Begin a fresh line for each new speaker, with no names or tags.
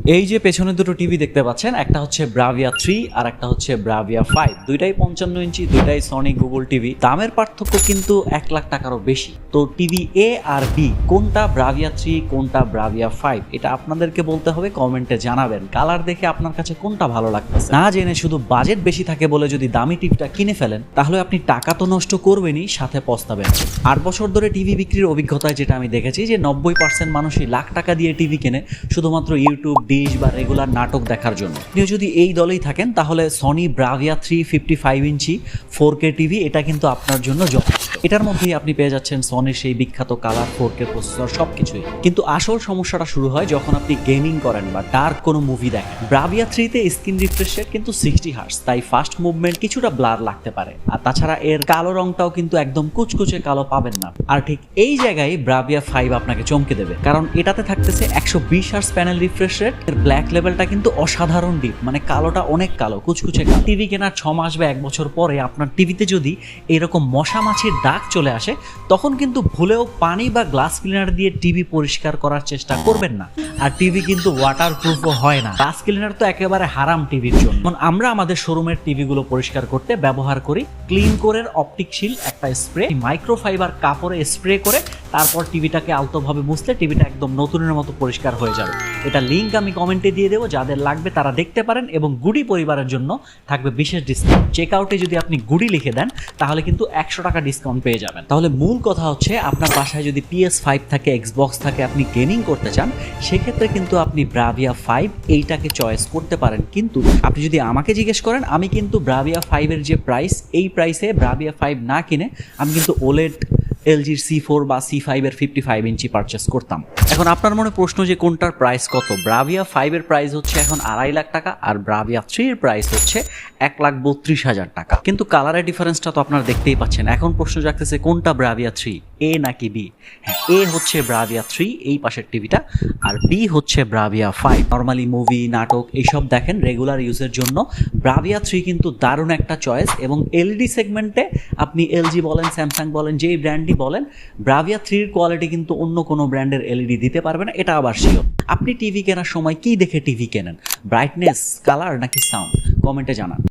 এই যে পেছনে দুটো টিভি দেখতে পাচ্ছেন, একটা হচ্ছে ব্রাভিয়া 3 আর একটা হচ্ছে ব্রাভিয়া 5। দুইটাই 55 ইঞ্চি, দুইটাই সনি গুগল টিভি। দামের পার্থক্য কিন্তু 1 লাখ টাকারও বেশি। তো টিভি এ আর বি কোনটা ব্রাভিয়া 3, কোনটা ব্রাভিয়া 5, এটা আপনাদেরকে বলতে হবে, কমেন্টে জানাবেন। কালার দেখে আপনার কাছে কোনটা ভালো লাগতেছে। না জেনে শুধু বাজেট বেশি থাকে বলে যদি দামি টিভিটা কিনে ফেলেন, তাহলে আপনি টাকা তো নষ্ট করবেনই, সাথে পস্তাবেন। 8 বছর ধরে টিভি বিক্রির অভিজ্ঞতায় যেটা আমি দেখেছি যে 90% মানুষই লাখ টাকা দিয়ে টিভি কেনে শুধুমাত্র ইউটিউব, ডিশ বা রেগুলার নাটক দেখার জন্য। আপনি যদি এই দলেই থাকেন তাহলে সনি ব্রাভিয়া 3 55 ইঞ্চি 4K টিভি এটা কিন্তু আপনার জন্য যথেষ্ট। এটার মধ্যেই আপনি পেয়ে যাচ্ছেন সনির সেই বিখ্যাত কালার, 4K প্রসেসর, সবকিছুই। কিন্তু আসল সমস্যাটা শুরু হয় যখন আপনি গেমিং করেন বা ডার্ক কোনো মুভি দেখেন। ব্রাভিয়া 3 তে স্ক্রিন রিফ্রেশ রেট কিন্তু 60 হার্টজ, তাই ফাস্ট মুভমেন্ট কিছুটা ব্লার লাগতে পারে। আর তাছাড়া এর কালো রংটাও কিন্তু একদম কুচকুচে কালো পাবেন না। আর ঠিক এই জায়গায় ব্রাভিয়া 5 আপনাকে চমকে দেবে, কারণ এটাতে থাকতেছে 120 হার্টজ প্যানেল রিফ্রেশ রেট। এর ব্ল্যাক লেভেলটা কিন্তু অসাধারণ ডিপ, মানে কালোটা অনেক কালো, কুচকুচে কালো। টিভি কেনার 6 মাস বা 1 বছর পরে আপনার টিভিতে যদি এরকম মশা মাছির দাগ চলে আসে, তখন কিন্তু ভুলেও পানি বা গ্লাস ক্লিনার দিয়ে টিভি পরিষ্কার করার চেষ্টা করবেন না। আর টিভি কিন্তু ওয়াটারপ্রুফও হয় না, গ্লাস ক্লিনার তো একেবারে হারাম টিভির জন্য। আমরা আমাদের শোরুমের টিভিগুলো পরিষ্কার করতে ব্যবহার করি ক্লিন কোরের অপটিক শিল্ড একটা স্প্রে, মাইক্রোফাইবার কাপড়ে স্প্রে করে তারপর টিভিটাকে আলতোভাবে মুছলে টিভিটা একদম নতুনের মতো পরিষ্কার হয়ে যাবে। এটা লিঙ্ক আমি কমেন্টে দিয়ে দেবো, যাদের লাগবে তারা দেখতে পারেন। এবং গুডি পরিবারের জন্য থাকবে বিশেষ ডিসকাউন্ট। চেক আউটে যদি আপনি গুডি লিখে দেন তাহলে কিন্তু 100 টাকা ডিসকাউন্ট পেয়ে যাবেন। তাহলে মূল কথা হচ্ছে, আপনার বাসায় যদি PS5 থাকে, এক্সবক্স থাকে, আপনি গেমিং করতে চান, সেক্ষেত্রে কিন্তু আপনি ব্রাভিয়া 5 এইটাকে চয়েস করতে পারেন। কিন্তু আপনি যদি আমাকে জিজ্ঞেস করেন, আমি কিন্তু ব্রাভিয়া 5 এর যে প্রাইস, এই প্রাইসে ব্রাভিয়া 5 না কিনে আমি কিন্তু ওলেড এলজির C4 বা C5 এর 55 ইঞ্চি পারচেস করতাম। এখন আপনার মনে প্রশ্ন যে কোনটার প্রাইস কত? ব্রাভিয়া 5 এর প্রাইস হচ্ছে এখন 2.5 লাখ টাকা, আর ব্রাভিয়া 3 এর প্রাইস হচ্ছে 1,32,000 টাকা। কিন্তু কালারের ডিফারেন্সটা তো আপনারা দেখতেই পাচ্ছেন। এখন প্রশ্ন জাগতেছে কোনটা ব্রাভিয়া 3, এ নাকি বি? হ্যাঁ, এ হচ্ছে ব্রাভিয়া 3 এই পাশের টিভিটা, আর বি হচ্ছে ব্রাভিয়া 5। নর্মালি মুভি, নাটক এইসব দেখেন রেগুলার ইউজের জন্য ব্রাভিয়া 3 কিন্তু দারুণ একটা চয়েস। এবং এলইডি সেগমেন্টে আপনি এলজি বলেন, স্যামসাং বলেন, যেই ব্র্যান্ডই বলেন, ব্রাভিয়া 3 এর কোয়ালিটি কিন্তু অন্য কোনো ব্র্যান্ডের এলইডি দিতে পারবে না, এটা আবার শিওর। আপনি টিভি কেনার সময় কি দেখে টিভি কেনেন? ব্রাইটনেস, কালার নাকি সাউন্ড? কমেন্টে জানান।